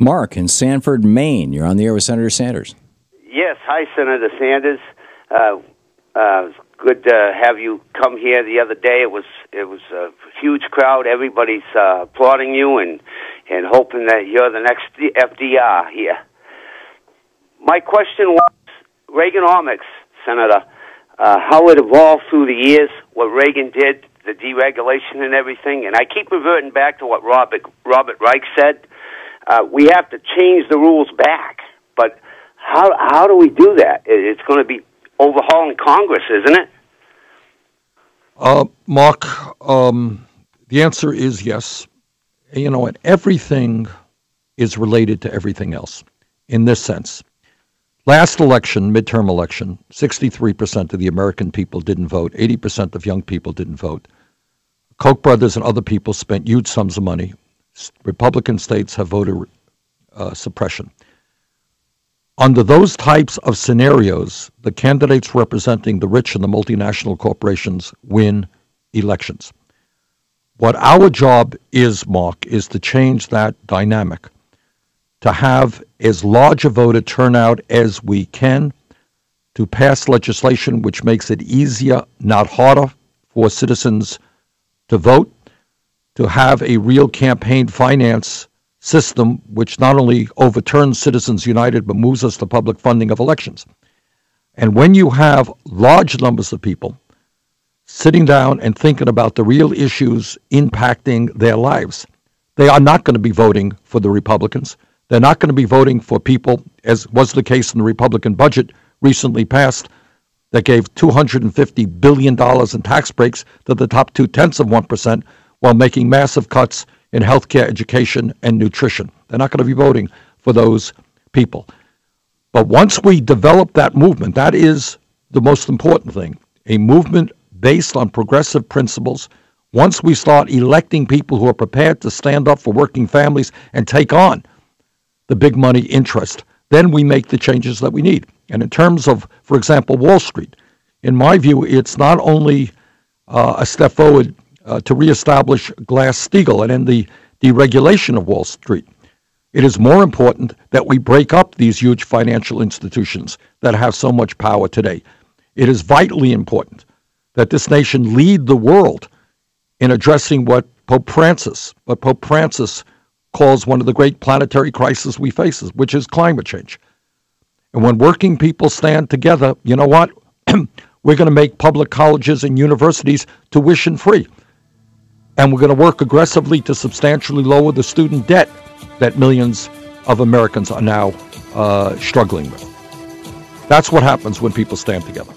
Mark in Sanford, Maine. You're on the air with Senator Sanders. Yes. Hi, Senator Sanders. It's good to have you come here the other day. It was a huge crowd. Everybody's applauding you and hoping that you're the next FDR here. My question was Reaganomics, Senator, how it evolved through the years, what Reagan did, the deregulation and everything. And I keep reverting back to what Robert Reich said. We have to change the rules back. But how do we do that? It's going to be overhauling Congress, isn't it? Mark, the answer is yes. You know, and everything is related to everything else in this sense. Last election, midterm election, 63% of the American people didn't vote. 80% of young people didn't vote. Koch brothers and other people spent huge sums of money. Republican states have voter suppression. Under those types of scenarios, the candidates representing the rich and the multinational corporations win elections. What our job is, Mark, is to change that dynamic, to have as large a voter turnout as we can, to pass legislation which makes it easier, not harder, for citizens to vote, to have a real campaign finance system which not only overturns Citizens United but moves us to public funding of elections. And when you have large numbers of people sitting down and thinking about the real issues impacting their lives, they are not going to be voting for the Republicans. They're not going to be voting for people, as was the case in the Republican budget recently passed, that gave $250 billion in tax breaks to the top 0.2% while making massive cuts in healthcare, education, and nutrition. They're not going to be voting for those people. But once we develop that movement, that is the most important thing, a movement based on progressive principles. Once we start electing people who are prepared to stand up for working families and take on the big money interest, then we make the changes that we need. And in terms of, for example, Wall Street, in my view, it's not only a step forward to reestablish Glass-Steagall and end the deregulation of Wall Street. It is more important that we break up these huge financial institutions that have so much power today. It is vitally important that this nation lead the world in addressing what Pope Francis calls one of the great planetary crises we face, which is climate change. And when working people stand together, you know what? We're going to make public colleges and universities tuition free. And we're going to work aggressively to substantially lower the student debt that millions of Americans are now struggling with. That's what happens when people stand together.